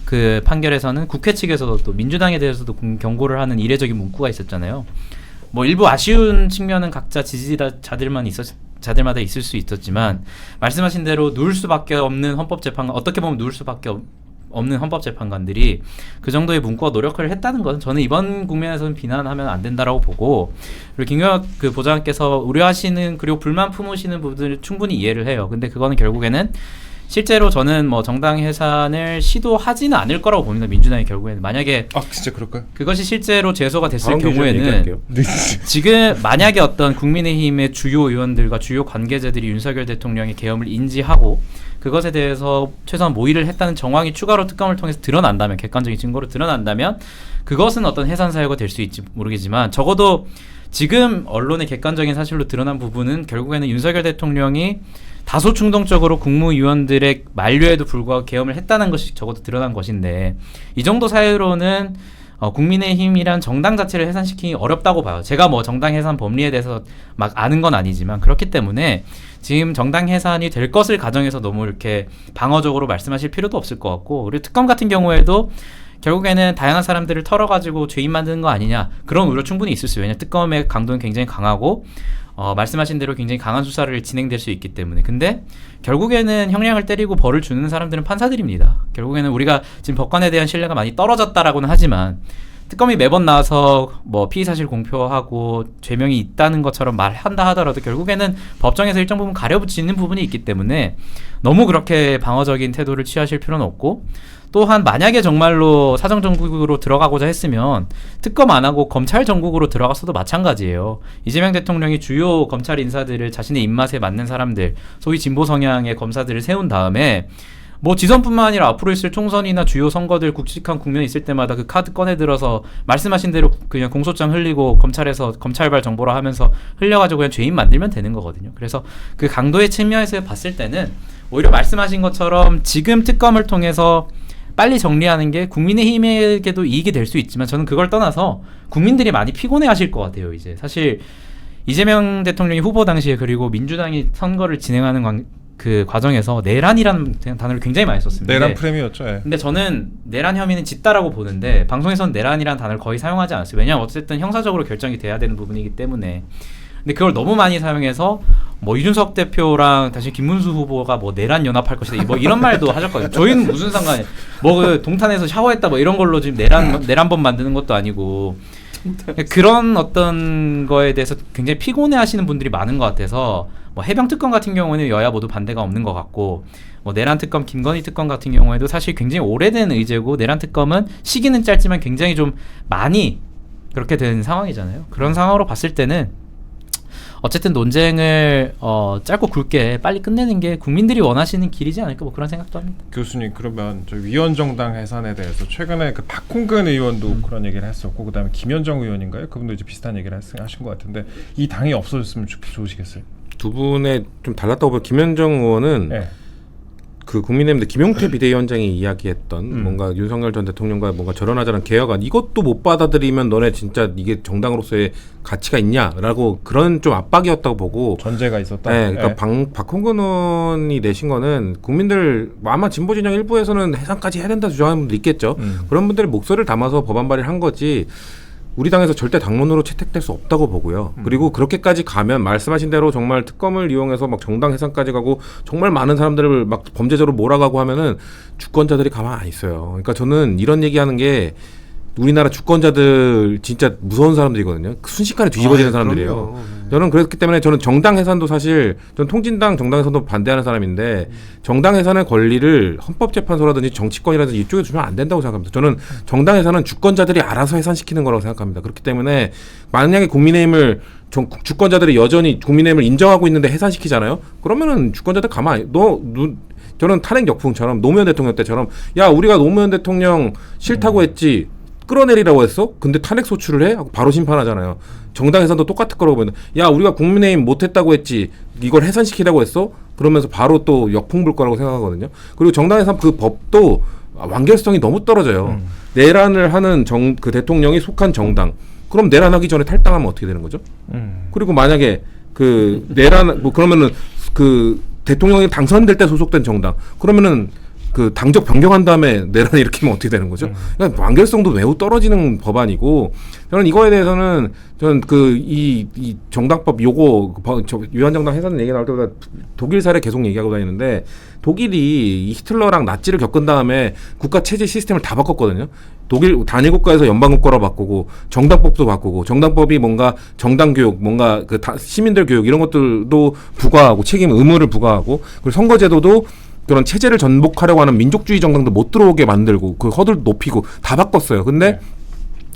그 판결에서는 국회 측에서도 또 민주당에 대해서도 경고를 하는 이례적인 문구가 있었잖아요. 뭐 일부 아쉬운 측면은 각자 자들마다 있을 수 있었지만 말씀하신 대로 누울 수밖에 없는 헌법재판관 어떻게 보면 누울 수밖에 없는 헌법재판관들이 그 정도의 문구와 노력을 했다는 것은 저는 이번 국면에서는 비난하면 안 된다라고 보고 그리고 김경학 그 보좌관께서 우려하시는 그리고 불만 품으시는 부분을 충분히 이해를 해요. 근데 그거는 결국에는 실제로 저는 뭐 정당 해산을 시도하지는 않을 거라고 봅니다. 민주당이 결국에는 만약에 진짜 그럴까요? 그것이 실제로 제소가 됐을 다음 기준에 경우에는 얘기할게요. 지금 만약에 어떤 국민의힘의 주요 의원들과 주요 관계자들이 윤석열 대통령의 계엄을 인지하고 그 그것에 대해서 최소한 모의를 했다는 정황이 추가로 특검을 통해서 드러난다면, 객관적인 증거로 드러난다면 그것은 어떤 해산 사유가 될 수 있지 모르겠지만, 적어도 지금 언론의 객관적인 사실로 드러난 부분은 결국에는 윤석열 대통령이 다소 충동적으로 국무위원들의 만류에도 불구하고 계엄을 했다는 것이 적어도 드러난 것인데, 이 정도 사유로는 국민의힘이란 정당 자체를 해산시키기 어렵다고 봐요. 제가 뭐 정당 해산 법리에 대해서 막 아는 건 아니지만, 그렇기 때문에 지금 정당 해산이 될 것을 가정해서 너무 이렇게 방어적으로 말씀하실 필요도 없을 것 같고, 그리고 특검 같은 경우에도 결국에는 다양한 사람들을 털어가지고 죄인 만드는 거 아니냐, 그런 우려 충분히 있을 수 있어요. 왜냐하면 특검의 강도는 굉장히 강하고 말씀하신 대로 굉장히 강한 수사를 진행될 수 있기 때문에. 근데 결국에는 형량을 때리고 벌을 주는 사람들은 판사들입니다. 결국에는 우리가 지금 법관에 대한 신뢰가 많이 떨어졌다라고는 하지만, 특검이 매번 나와서 뭐 피의사실 공표하고 죄명이 있다는 것처럼 말한다 하더라도 결국에는 법정에서 일정 부분 가려붙이는 부분이 있기 때문에 너무 그렇게 방어적인 태도를 취하실 필요는 없고, 또한 만약에 정말로 사정 정국으로 들어가고자 했으면 특검 안 하고 검찰 정국으로 들어갔어도 마찬가지예요. 이재명 대통령이 주요 검찰 인사들을 자신의 입맛에 맞는 사람들, 소위 진보 성향의 검사들을 세운 다음에 뭐 지선뿐만 아니라 앞으로 있을 총선이나 주요 선거들 굵직한 국면이 있을 때마다 그 카드 꺼내 들어서 말씀하신 대로 그냥 공소장 흘리고 검찰에서 검찰발 정보라 하면서 흘려가지고 그냥 죄인 만들면 되는 거거든요. 그래서 그 강도의 측면에서 봤을 때는 오히려 말씀하신 것처럼 지금 특검을 통해서 빨리 정리하는 게 국민의힘에게도 이익이 될 수 있지만, 저는 그걸 떠나서 국민들이 많이 피곤해하실 것 같아요. 이제 사실 이재명 대통령이 후보 당시에, 그리고 민주당이 선거를 진행하는 그 과정에서 내란이라는 단어를 굉장히 많이 썼습니다. 내란 프레임이었죠. 예. 근데 저는 내란 혐의는 짙다라고 보는데, 방송에서는 내란이라는 단어를 거의 사용하지 않았어요. 왜냐하면 어쨌든 형사적으로 결정이 돼야 되는 부분이기 때문에. 근데 그걸 너무 많이 사용해서 뭐 이준석 대표랑 다시 김문수 후보가 뭐 내란 연합할 것이다, 뭐 이런 말도 하셨거든요. 저희는 무슨 상관이, 뭐 그 동탄에서 샤워했다 뭐 이런 걸로 지금 내란범 만드는 것도 아니고, 그런 어떤 거에 대해서 굉장히 피곤해하시는 분들이 많은 것 같아서, 뭐 해병 특검 같은 경우는 여야 모두 반대가 없는 것 같고, 뭐 내란 특검, 김건희 특검 같은 경우에도 사실 굉장히 오래된 의제고, 내란 특검은 시기는 짧지만 굉장히 좀 많이 그렇게 된 상황이잖아요. 그런 상황으로 봤을 때는 어쨌든 논쟁을 짧고 굵게 빨리 끝내는 게 국민들이 원하시는 길이지 않을까, 뭐 그런 생각도 합니다. 교수님, 그러면 저 위원정당 해산에 대해서 최근에 그 박홍근 의원도 그런 얘기를 했었고, 그다음에 김현정 의원인가요? 그분도 이제 비슷한 얘기를 하신 것 같은데, 이 당이 없어졌으면 좋으시겠어요? 두 분의 좀 달랐다고 보면 김현정 의원은 네. 그 국민의힘 김용태 비대위원장이 이야기했던 뭔가 윤석열 전 대통령과 뭔가 절연하자는 개혁안, 이것도 못 받아들이면 너네 진짜 이게 정당으로서의 가치가 있냐라고, 그런 좀 압박이었다고 보고, 전제가 있었다. 네, 그러니까 박홍근 의원이 내신 거는 국민들 아마 진보 진영 일부에서는 해산까지 해야 된다 주장하는 분도 있겠죠. 그런 분들의 목소리를 담아서 법안 발의를 한 거지, 우리 당에서 절대 당론으로 채택될 수 없다고 보고요. 그리고 그렇게까지 가면 말씀하신 대로 정말 특검을 이용해서 막 정당 해산까지 가고 정말 많은 사람들을 막 범죄자로 몰아가고 하면은 주권자들이 가만 안 있어요. 그러니까 저는 이런 얘기하는 게, 우리나라 주권자들 진짜 무서운 사람들이거든요. 순식간에 뒤집어지는 사람들이에요. 그럼요. 저는 그렇기 때문에 저는 정당 해산도 사실, 저는 통진당 정당 해산도 반대하는 사람인데, 정당 해산의 권리를 헌법재판소라든지 정치권이라든지 이쪽에 주면 안 된다고 생각합니다. 저는 정당 해산은 주권자들이 알아서 해산시키는 거라고 생각합니다. 그렇기 때문에 만약에 국민의힘을 주권자들이 여전히 국민의힘을 인정하고 있는데 해산시키잖아요. 그러면은 주권자들 가만히 저는 탄핵 역풍처럼 노무현 대통령 때처럼, 야 우리가 노무현 대통령 싫다고 했지, 끌어내리라고 했어? 근데 탄핵 소추를 해? 하고 바로 심판하잖아요. 정당 해산도 똑같을 거라고 보는데, 야 우리가 국민의힘 못했다고 했지, 이걸 해산시키라고 했어? 그러면서 바로 또 역풍 불 거라고 생각하거든요. 그리고 정당 해산 그 법도 완결성이 너무 떨어져요. 내란을 하는 그 대통령이 속한 정당, 그럼 내란하기 전에 탈당하면 어떻게 되는 거죠? 그리고 만약에 그 내란, 뭐 그러면은 그 대통령이 당선될 때 소속된 정당, 그러면은 그 당적 변경한 다음에 내란을 일으키면 어떻게 되는 거죠? 그러니까 완결성도 매우 떨어지는 법안이고, 저는 이거에 대해서는 저는 이 정당법 요거 위헌정당 해산 얘기 나올 때마다 독일 사례 계속 얘기하고 다니는데, 독일이 히틀러랑 나치를 겪은 다음에 국가 체제 시스템을 다 바꿨거든요. 독일 단일 국가에서 연방 국가로 바꾸고, 정당법도 바꾸고, 정당법이 뭔가 정당 교육, 뭔가 그 시민들 교육 이런 것들도 부과하고, 책임 의무를 부과하고, 그리고 선거제도도 그런 체제를 전복하려고 하는 민족주의 정당도 못 들어오게 만들고, 그 허들 높이고 다 바꿨어요. 근데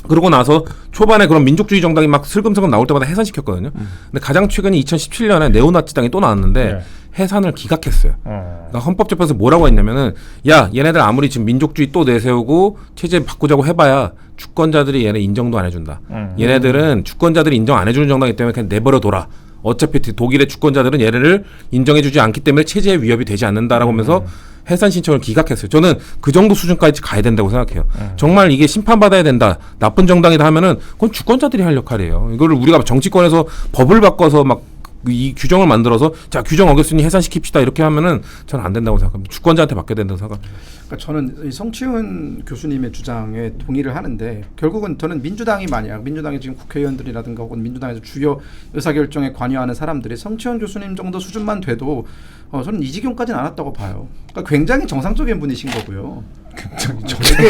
그러고 나서 초반에 그런 민족주의 정당이 막 슬금슬금 나올 때마다 해산시켰거든요. 근데 가장 최근에 2017년에 네오나치당이 또 나왔는데 네. 해산을 기각했어요. 그러니까 헌법재판소 뭐라고 했냐면은 야 얘네들 아무리 지금 민족주의 또 내세우고 체제 바꾸자고 해봐야 주권자들이 얘네 인정도 안 해준다. 얘네들은 주권자들이 인정 안 해주는 정당이기 때문에 그냥 내버려둬라. 어차피 독일의 주권자들은 얘네를 인정해주지 않기 때문에 체제에 위협이 되지 않는다라고 하면서 해산 신청을 기각했어요. 저는 그 정도 수준까지 가야 된다고 생각해요. 정말 이게 심판받아야 된다. 나쁜 정당이다 하면은 그건 주권자들이 할 역할이에요. 이거를 우리가 정치권에서 법을 바꿔서 막 이 규정을 만들어서 자 규정 어겼으니 해산시킵시다 이렇게 하면은 저는 안 된다고 생각합니다. 주권자한테 맡겨야 된다고 생각합니다. 그러니까 저는 이 성치훈 교수님의 주장에 동의를 하는데 결국은 저는 민주당이 만약 민주당의 지금 국회의원들이라든가 혹은 민주당에서 주요 의사결정에 관여하는 사람들이 성치훈 교수님 정도 수준만 돼도 저는 이 지경까지는 안 왔다고 봐요. 그러니까 굉장히 정상적인 분이신 거고요. 굉장히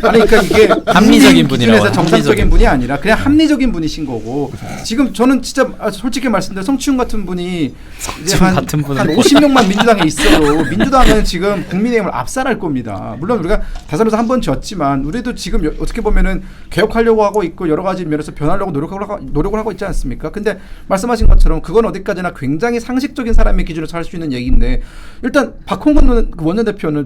아니 그러니까 이게 합리적인 분이라고. 기준에서 정상적인 분이 아니라 그냥 합리적인 분이신 거고 지금 저는 진짜 솔직히 말씀드려 성치훈 같은 분이 이제 한 50명만 민주당에 있어도 민주당은 지금 국민의힘을 압살할 겁니다. 물론 우리가 대선에서 한 번 졌지만 우리도 지금 어떻게 보면은 개혁하려고 하고 있고 여러 가지 면에서 변하려고 노력을 하고 있지 않습니까? 근데 말씀하신 것처럼 그건 어디까지나 굉장히 상식적인 사람의 기준에서 할 수 있는 얘기인데 일단 박홍근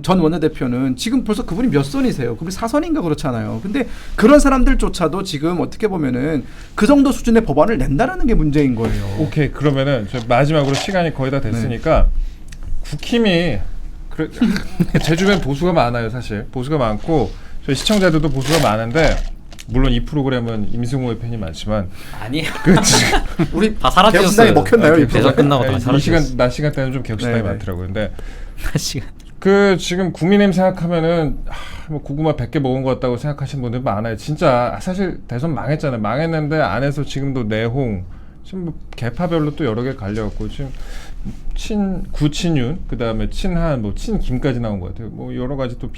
전 원내대표는 지금 벌써 그분이 몇 선이세요? 그분이 4선인가 그렇잖아요. 근데 그런 사람들조차도 지금 어떻게 보면은 그 정도 수준의 법안을 낸다라는 게 문제인 거예요. 오케이 그러면은 저 마지막으로 시간이 거의 다 됐으니까 국힘이 제 주변 보수가 많아요. 사실 보수가 많고 저희 시청자들도 보수가 많은데 물론 이 프로그램은 임승호의 팬이 많지만 아니에요. 우리 다 사라졌어요. 개혁신당이 먹혔나요? 이 대선 끝나고 다 이 사라졌어요. 낮 시간대는 좀 개혁신당이 네네. 많더라고요. 근데 시간. 그 지금 국민의힘 생각하면은 뭐 고구마 100개 먹은 것 같다고 생각하시는 분들 많아요. 진짜 사실 대선 망했잖아요. 망했는데 안에서 지금도 내홍 지금 뭐 개파별로 또 여러 개 갈려갖고 지금 구친윤 그다음에 친한 뭐 친김까지 나온 것 같아요. 뭐 여러 가지 또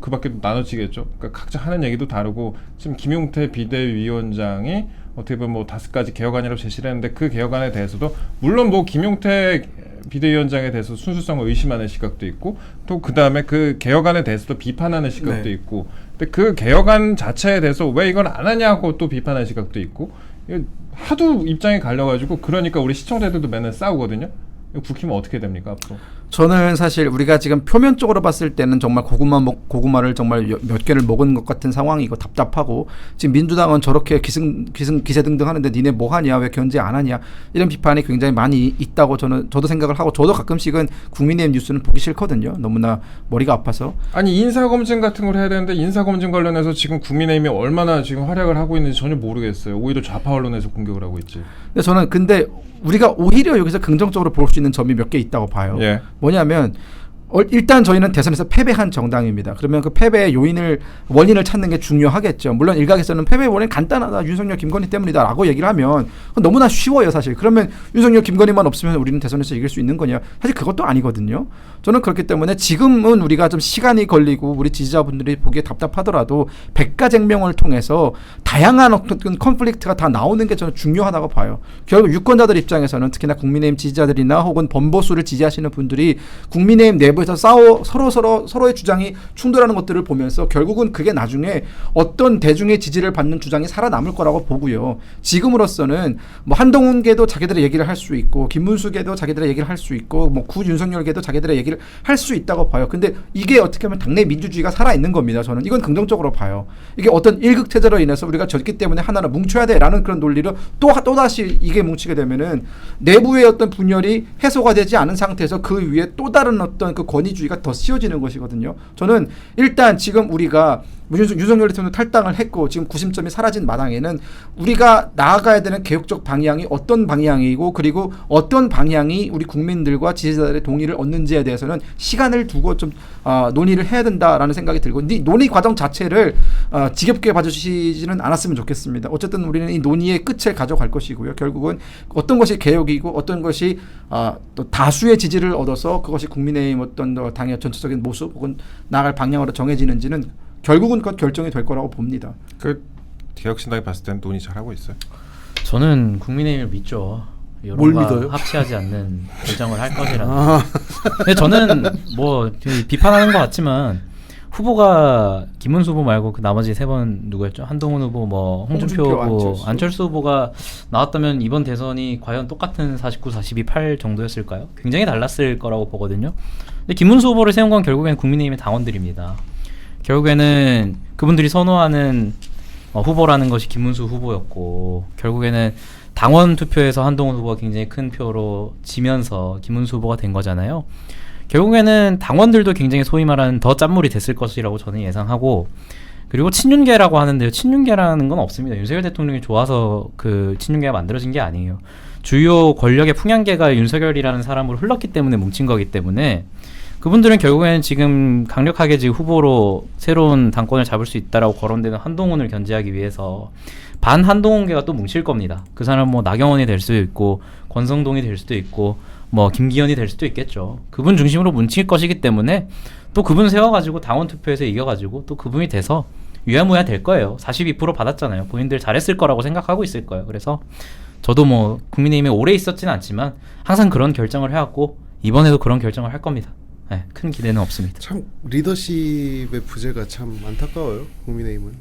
그밖에 나눠지겠죠. 그러니까 각자 하는 얘기도 다르고 지금 김용태 비대위원장이 어떻게 보면 뭐 5가지 개혁안이라고 제시를 했는데 그 개혁안에 대해서도 물론 뭐 김용태 비대위원장에 대해서 순수성을 의심하는 시각도 있고 또 그다음에 그 개혁안에 대해서도 비판하는 시각도 네. 있고 근데 그 개혁안 자체에 대해서 왜 이건 안 하냐고 또 비판하는 시각도 있고 이게 하도 입장이 갈려가지고 그러니까 우리 시청자들도 맨날 싸우거든요. 국힘은 어떻게 됩니까 앞으로? 저는 사실 우리가 지금 표면적으로 봤을 때는 정말 고구마를 정말 몇 개를 먹은 것 같은 상황이고 답답하고 지금 민주당은 저렇게 기세등등 하는데 니네 뭐 하냐 왜 견제 안 하냐 이런 비판이 굉장히 많이 있다고 저도 생각을 하고 저도 가끔씩은 국민의힘 뉴스는 보기 싫거든요. 너무나 머리가 아파서. 아니 인사검증 같은 걸 해야 되는데 인사검증 관련해서 지금 국민의힘이 얼마나 지금 활약을 하고 있는지 전혀 모르겠어요. 오히려 좌파 언론에서 공격을 하고 있지. 근데 저는 우리가 오히려 여기서 긍정적으로 볼 수 있는 점이 몇 개 있다고 봐요. 예. 뭐냐면 일단 저희는 대선에서 패배한 정당입니다. 그러면 그 패배의 원인을 찾는 게 중요하겠죠. 물론 일각에서는 패배의 원인은 간단하다. 윤석열, 김건희 때문이다라고 얘기를 하면 그건 너무나 쉬워요. 사실. 그러면 윤석열, 김건희만 없으면 우리는 대선에서 이길 수 있는 거냐. 사실 그것도 아니거든요. 저는 그렇기 때문에 지금은 우리가 좀 시간이 걸리고 우리 지지자분들이 보기에 답답하더라도 백가쟁명을 통해서 다양한 어떤 컨플릭트가 다 나오는 게 저는 중요하다고 봐요. 결국 유권자들 입장에서는 특히나 국민의힘 지지자들이나 혹은 범보수를 지지하시는 분들이 국민의힘 내부에서 서로의 주장이 충돌하는 것들을 보면서 결국은 그게 나중에 어떤 대중의 지지를 받는 주장이 살아남을 거라고 보고요. 지금으로서는 뭐 한동훈계도 자기들의 얘기를 할 수 있고 김문수계도 자기들의 얘기를 할 수 있고 뭐 구윤석열계도 자기들의 얘기를 할 수 있다고 봐요. 근데 이게 어떻게 하면 당내 민주주의가 살아있는 겁니다. 저는 이건 긍정적으로 봐요. 이게 어떤 일극체제로 인해서 우리가 졌기 때문에 하나를 뭉쳐야 돼라는 그런 논리를 또다시 이게 뭉치게 되면은 내부의 어떤 분열이 해소가 되지 않은 상태에서 그 위에 또 다른 어떤 그 권위주의가 더 씌워지는 것이거든요. 저는 일단 지금 우리가 윤석열 대통령 탈당을 했고 지금 구심점이 사라진 마당에는 우리가 나아가야 되는 개혁적 방향이 어떤 방향이고 그리고 어떤 방향이 우리 국민들과 지지자들의 동의를 얻는지에 대해서는 시간을 두고 좀 논의를 해야 된다라는 생각이 들고 이 논의 과정 자체를 지겹게 봐주시지는 않았으면 좋겠습니다. 어쨌든 우리는 이 논의의 끝을 가져갈 것이고요. 결국은 어떤 것이 개혁이고 어떤 것이 또 다수의 지지를 얻어서 그것이 국민의힘 어떤 당의 전체적인 모습 혹은 나아갈 방향으로 정해지는지는 결국은 그것 결정이 될 거라고 봅니다. 그 개혁신당이 봤을 때는 논의 잘 하고 있어요. 저는 국민의힘을 믿죠. 뭘 여론과 믿어요? 합치하지 않는 결정을 할 것이라는. 근데 저는 뭐 비판하는 것 같지만 후보가 김문수 후보 말고 그 나머지 3번 누구였죠? 한동훈 후보, 뭐 홍준표 후보, 안철수 후보가 나왔다면 이번 대선이 과연 똑같은 49, 42, 8 정도였을까요? 굉장히 달랐을 거라고 보거든요. 근데 김문수 후보를 세운 건 결국엔 국민의힘의 당원들입니다. 결국에는 그분들이 선호하는 후보라는 것이 김문수 후보였고, 결국에는 당원 투표에서 한동훈 후보가 굉장히 큰 표로 지면서 김문수 후보가 된 거잖아요. 결국에는 당원들도 굉장히 소위 말하는 더 짠물이 됐을 것이라고 저는 예상하고, 그리고 친윤계라고 하는데요. 친윤계라는 건 없습니다. 윤석열 대통령이 좋아서 그 친윤계가 만들어진 게 아니에요. 주요 권력의 풍향계가 윤석열이라는 사람으로 흘렀기 때문에 뭉친 거기 때문에 그분들은 결국에는 지금 강력하게 지금 후보로 새로운 당권을 잡을 수 있다라고 거론되는 한동훈을 견제하기 위해서 반 한동훈계가 또 뭉칠 겁니다. 그 사람 뭐 나경원이 될 수도 있고 권성동이 될 수도 있고 뭐 김기현이 될 수도 있겠죠. 그분 중심으로 뭉칠 것이기 때문에 또 그분 세워가지고 당원 투표에서 이겨가지고 또 그분이 돼서 유야무야 될 거예요. 42% 받았잖아요. 본인들 잘했을 거라고 생각하고 있을 거예요. 그래서 저도 뭐 국민의힘에 오래 있었지는 않지만 항상 그런 결정을 해왔고 이번에도 그런 결정을 할 겁니다. 네, 큰 기대는 없습니다. 참 리더십의 부재가 참 안타까워요. 국민의힘은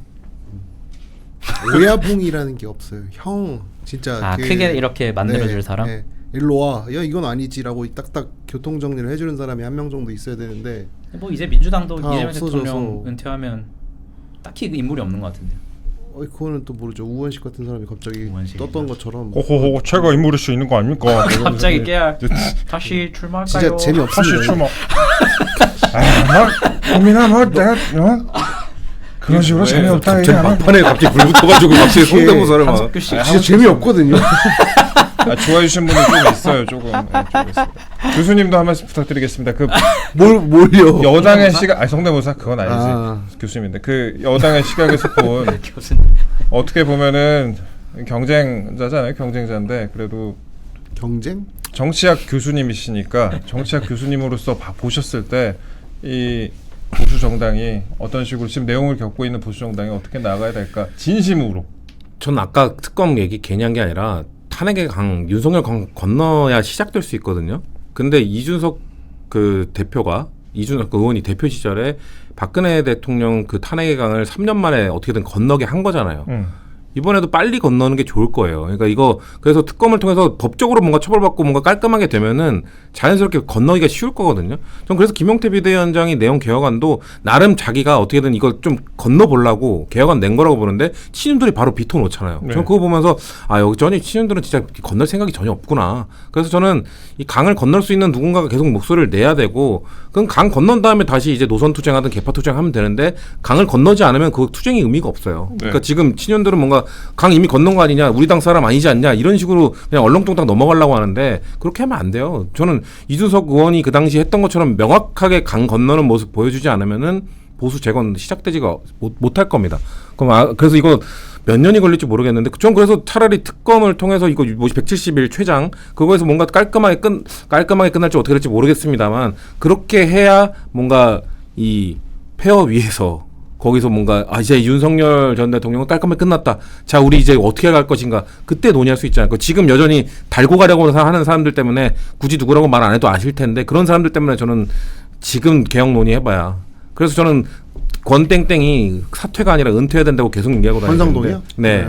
오야붕이라는 게 없어요. 형 진짜 크게 이렇게 만들어줄 사람? 네. 일로 와. 야 이건 아니지라고 딱딱 교통 정리를 해주는 사람이 한 명 정도 있어야 되는데 뭐 이제 민주당도 이재명 없어져서. 대통령 은퇴하면 딱히 인물이 없는 것 같은데요. 그거는 또 모르죠. 우원식 같은 사람이 갑자기 우원식이죠. 떴던 것처럼 호호호 제가 인물일 수 있는 거 아닙니까? 갑자기 깨알 다시 출마할까요? 진짜 다시 재미없습니다. 출마. 고민아 뭐 내가 그런 식으로 재미없다 갑자기 막판에 갑자기 불 붙어가지고 갑자기 성대모사를 막. 한석규 씨. 진짜 재미없거든요. 좋아해 주신 분이 좀 있어요. 조금. 좀 있어요. 교수님도 한 말씀 부탁드리겠습니다. 그 뭘요? 여당의 시각 성대모사 그건 아니지. 교수님인데 그 여당의 시각에서 본 교수님. 어떻게 보면은 경쟁자잖아요. 경쟁자인데 그래도 경쟁? 정치학 교수님이시니까 정치학 교수님으로서 보셨을 때 이 보수 정당이 어떤 식으로 지금 내용을 겪고 있는 보수 정당이 어떻게 나가야 될까 진심으로. 전 아까 특검 얘기 괜히 한 게 아니라 탄핵의 강, 윤석열 강 건너야 시작될 수 있거든요. 근데 이준석 그 대표가 이준석 그 의원이 대표 시절에 박근혜 대통령 그 탄핵의 강을 3년 만에 어떻게든 건너게 한 거잖아요. 이번에도 빨리 건너는 게 좋을 거예요. 그러니까 이거 그래서 특검을 통해서 법적으로 뭔가 처벌받고 뭔가 깔끔하게 되면은 자연스럽게 건너기가 쉬울 거거든요. 전 그래서 김용태 비대위원장이 내용 개혁안도 나름 자기가 어떻게든 이걸 좀 건너보려고 개혁안 낸 거라고 보는데 친윤들이 바로 비토 놓잖아요. 네. 저는 그거 보면서 여전히 친윤들은 진짜 건널 생각이 전혀 없구나. 그래서 저는 이 강을 건널 수 있는 누군가가 계속 목소리를 내야 되고 그럼 강 건넌 다음에 다시 이제 노선 투쟁하든 개파 투쟁하면 되는데 강을 건너지 않으면 그 투쟁이 의미가 없어요. 그러니까 지금 친윤들은 뭔가 강 이미 건넌 거 아니냐, 우리 당 사람 아니지 않냐 이런 식으로 그냥 얼렁뚱땅 넘어가려고 하는데 그렇게 하면 안 돼요. 저는 이준석 의원이 그 당시 했던 것처럼 명확하게 강 건너는 모습 보여주지 않으면은 보수 재건 시작되지가 못할 겁니다. 그럼 그래서 이거 몇 년이 걸릴지 모르겠는데 전 그래서 차라리 특검을 통해서 이거 170일 최장 그거에서 뭔가 깔끔하게 끝날지 어떻게 될지 모르겠습니다만 그렇게 해야 뭔가 이 폐허 위에서 거기서 뭔가 이제 윤석열 전 대통령은 깔끔하게 끝났다. 자 우리 이제 어떻게 갈 것인가 그때 논의할 수 있지 않을까. 지금 여전히 달고 가려고 하는 사람들 때문에 굳이 누구라고 말 안 해도 아실 텐데 그런 사람들 때문에 저는 지금 개혁 논의해봐야. 그래서 저는 권땡땡이 사퇴가 아니라 은퇴해야 된다고 계속 얘기하고 다니는데. 권성동이요? 네.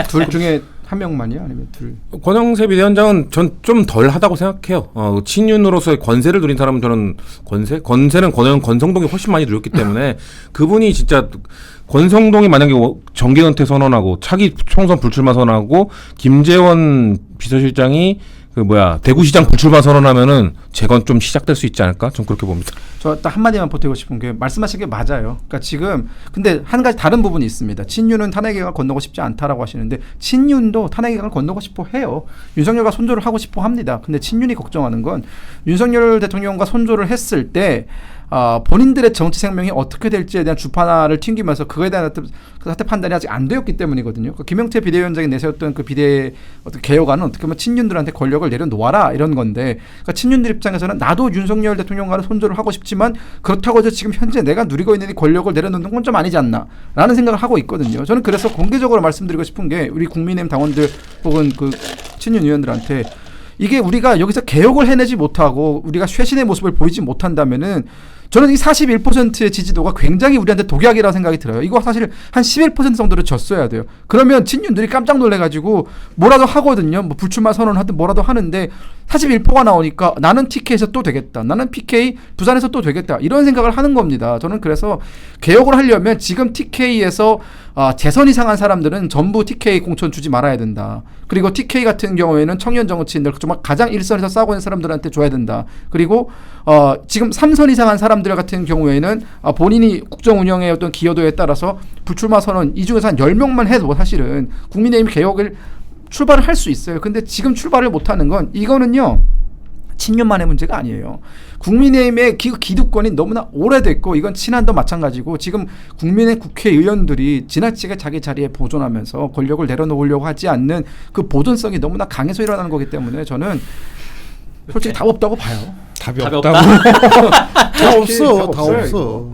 둘 중에 한 명만이요? 아니면 둘? 권영세 비대위원장은 전 좀 덜 하다고 생각해요. 친윤으로서의 권세를 누린 사람은 저는 권세는 권성동이 훨씬 많이 누렸기 때문에 그분이 진짜 권성동이 만약에 정계 은퇴 선언하고 차기 총선 불출마 선언하고 김재원 비서실장이 대구시장 불출마 선언하면은 재건 좀 시작될 수 있지 않을까? 전 그렇게 봅니다. 저 딱 한마디만 보태고 싶은 게 말씀하신 게 맞아요. 그러니까 지금 근데 한 가지 다른 부분이 있습니다. 친윤은 탄핵을 건너고 싶지 않다라고 하시는데 친윤도 탄핵을 건너고 싶어 해요. 윤석열과 손조를 하고 싶어 합니다. 근데 친윤이 걱정하는 건 윤석열 대통령과 손조를 했을 때 본인들의 정치 생명이 어떻게 될지에 대한 주판을 튕기면서 그거에 대한 사태 판단이 아직 안 되었기 때문이거든요. 그러니까 김영태 비대위원장이 내세웠던 그 비대 어떤 개혁안은 어떻게 보면 친윤들한테 권력을 내려놓아라 이런 건데, 그러니까 친윤들 입장에서는 나도 윤석열 대통령과는 손조를 하고 싶지만 그렇다고 해서 지금 현재 내가 누리고 있는 이 권력을 내려놓는 건 좀 아니지 않나라는 생각을 하고 있거든요. 저는 그래서 공개적으로 말씀드리고 싶은 게 우리 국민의힘 당원들 혹은 그 친윤 의원들한테 이게 우리가 여기서 개혁을 해내지 못하고 우리가 쇄신의 모습을 보이지 못한다면은 저는 이 41%의 지지도가 굉장히 우리한테 독약이라고 생각이 들어요. 이거 사실 한 11% 정도를 졌어야 돼요. 그러면 친윤들이 깜짝 놀래가지고 뭐라도 하거든요. 뭐 불출마 선언하든 뭐라도 하는데 41%가 나오니까 나는 TK에서 또 되겠다. 나는 PK 부산에서 또 되겠다. 이런 생각을 하는 겁니다. 저는 그래서 개혁을 하려면 지금 TK에서 재선이 상한 사람들은 전부 TK 공천 주지 말아야 된다. 그리고 TK 같은 경우에는 청년 정치인들 정말 가장 일선에서 싸우고 있는 사람들한테 줘야 된다. 그리고 지금 3선 이상한 사람들 같은 경우에는 본인이 국정 운영의 어떤 기여도에 따라서 불출마 선언 이 중에서 한 10명만 해도 사실은 국민의힘 개혁을 출발을 할 수 있어요. 근데 지금 출발을 못하는 건 이거는요. 친윤만의 문제가 아니에요. 국민의힘의 기득권이 너무나 오래됐고 이건 친한도 마찬가지고 지금 국민의 국회의원들이 지나치게 자기 자리에 보존하면서 권력을 내려놓으려고 하지 않는 그 보존성이 너무나 강해서 일어나는 거기 때문에 저는 솔직히 답 없다고 봐요. 답이 답이 없다고. 다 없어. 다 없어요, 없어.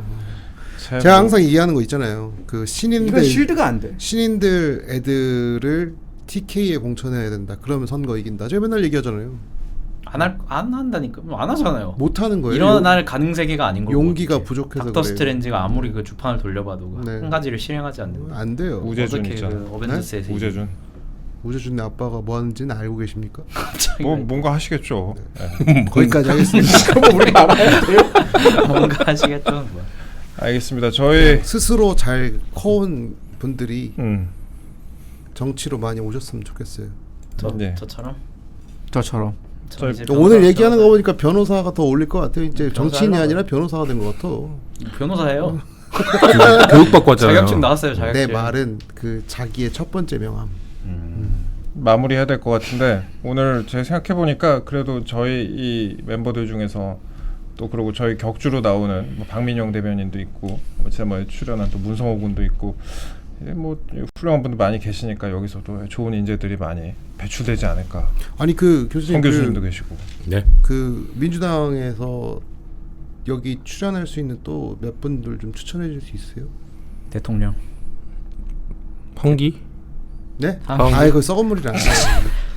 참 제가 항상 얘기하는 거 있잖아요. 그 신인들 이건 실드가 안 돼. 신인들 애들을 TK에 공천해야 된다. 그러면 선거 이긴다. 제가 맨날 얘기하잖아요. 안 한다니까. 안 하잖아요. 못 하는 거예요. 일어날 가능세계가 아닌 거고. 용기가 부족해서 닥터 그래요. 스트레인지가 아무리 그 주판을 돌려봐도 그 네. 한 가지를 실행하지 않는. 안 돼요. 우재준 어떻게 있잖아. 그 어벤져스에서 우재준. 우재준의 아빠가 뭐 하는지는 알고 계십니까? 뭐 뭔가 하시겠죠. 거기까지 하겠습니다. 우리 알아야 돼요. 뭔가 하시겠죠. 뭐. 알겠습니다. 저희 스스로 잘 커온 분들이 음. 정치로 많이 오셨으면 좋겠어요. 네. 저처럼. 저처럼. 저 이제 오늘 변호사- 얘기하는 거 보니까 변호사가 더 어울릴 것 같아요. 이제 정치인이 하려고. 아니라 변호사가 된 것 같아. 변호사예요. 교육받고 왔잖아요. 자격증 나왔어요. 자격증. 내 말은 그 자기의 첫 번째 명함. 마무리해야 될 것 같은데 오늘 제가 생각해 보니까 그래도 저희 이 멤버들 중에서 또 그리고 저희 격주로 나오는 뭐 박민영 대변인도 있고 뭐 지난번에 출연한 또 문성호 군도 있고 뭐 훌륭한 분들 많이 계시니까 여기서도 좋은 인재들이 많이 배출되지 않을까. 아니 그 교수님 성 교수님도 계시고. 네. 그 민주당에서 여기 출연할 수 있는 또 몇 분들 좀 추천해 줄 수 있어요? 대통령. 펑기? 네? 아, 아이고 썩은 물이라.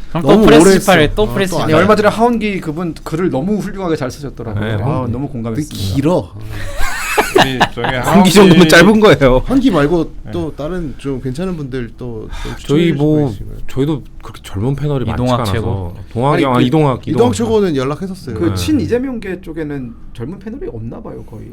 그럼 너무 또 프레스 오래 지팔 했어. 또 어, 프레스 또 안 아니, 해. 얼마 전에 하원기 그분 글을 너무 훌륭하게 잘 쓰셨더라고요. 네, 너무 되게 공감했습니다. 길어. 우리 저희 한기 정도면 짧은 거예요. 한기 말고 또 다른 좀 괜찮은 분들 또 저희 뭐 저희도 그렇게 젊은 패널이 이동학 많지가 최고. 않아서 동학이랑 아니, 그 이동학 이동학 최고는 연락했었어요. 그 네. 친 이재명계 쪽에는 젊은 패널이 없나 봐요 거의.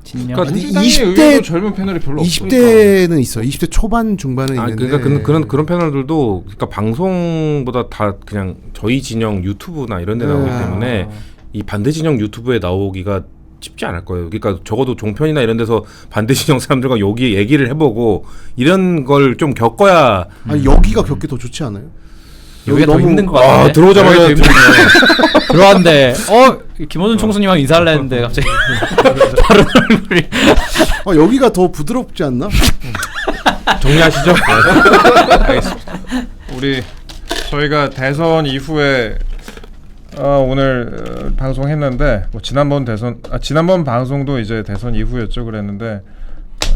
진영. 그러니까 민주당이 20대 의외로 젊은 패널이 별로 20대는 있어. 20대 초반 중반은 아, 있는데. 그러니까 그런 패널들도 그러니까 방송보다 다 그냥 저희 진영 유튜브나 이런 데 나오기 아. 때문에 이 반대 진영 유튜브에 나오기가 쉽지 않을 거예요. 그러니까 적어도 종편이나 이런 데서 반대 진영 사람들과 여기 얘기를 해보고 이런 걸 좀 겪어야. 아니 여기가 겪기 더 좋지 않아요? 여기가 더 너무- 힘든 것 같은데. 아, 들어오자마자 여기가 더 힘든데. 들어왔는데 김원준 총수님하고 인사를 했는데 갑자기 다른 얼굴이. 여기가 더 부드럽지 않나? 정리하시죠. 알겠습니다. 우리 저희가 대선 이후에 오늘 방송했는데 뭐 지난번 방송도 이제 대선 이후였죠. 그랬는데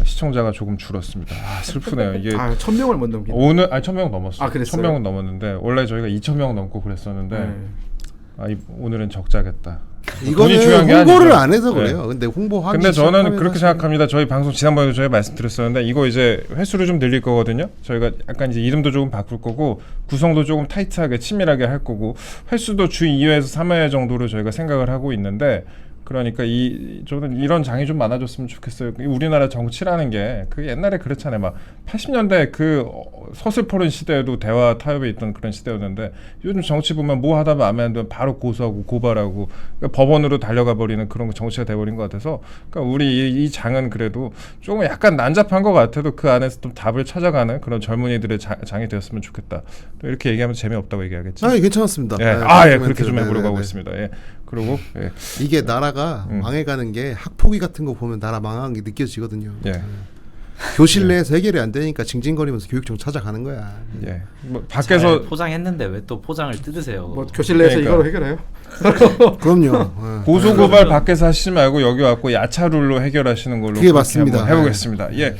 시청자가 조금 줄었습니다. 슬프네요. 이게 1000명을 못 넘긴. 오늘 1000명 넘었어요. 아, 그랬어요? 1000명은 넘었는데 원래 저희가 2000명 넘고 그랬었는데 네. 오늘은 적자겠다. 돈이 이거는 중요한 게 홍보를 아니죠. 안 해서 네. 그래요. 근데 홍보하기 근데 저는 시작하면 그렇게 사실- 생각합니다. 저희 방송 지난번에도 저희가 말씀드렸었는데 이거 이제 횟수를 좀 늘릴 거거든요. 저희가 약간 이제 이름도 조금 바꿀 거고 구성도 조금 타이트하게 친밀하게 할 거고 횟수도 주 2회에서 3회 정도로 저희가 생각을 하고 있는데 그러니까 저는 이런 장이 좀 많아졌으면 좋겠어요. 우리나라 정치라는 게 그 옛날에 그렇잖아요. 막 80년대 그 서슬퍼른 시대에도 대화 타협에 있던 그런 시대였는데 요즘 정치 보면 뭐 하다 마음에 안 들면 바로 고소하고 고발하고 그러니까 법원으로 달려가 버리는 그런 정치가 돼버린 것 같아서 그러니까 우리 이 장은 그래도 조금 약간 난잡한 것 같아도 그 안에서 좀 답을 찾아가는 그런 젊은이들의 장이 되었으면 좋겠다. 또 이렇게 얘기하면 재미없다고 얘기하겠지. 아니 괜찮았습니다. 예, 그렇게 좀 해보려고 네네네. 하고 있습니다. 예. 그리고 이게 나라가 망해가는 게 학폭위 같은 거 보면 나라 망한 게 느껴지거든요. 예. 교실 내에서 해결이 안 되니까 징징거리면서 교육청 찾아가는 거야. 예. 뭐 잘 밖에서 포장했는데 왜 또 포장을 뜯으세요? 뭐 교실 내에서 그러니까. 이걸로 해결해요? 그럼요. 고소고발 밖에서 하시지 말고 여기 왔고 야차룰로 해결하시는 걸로 그게 그렇게 맞습니다. 한번 해보겠습니다. 예.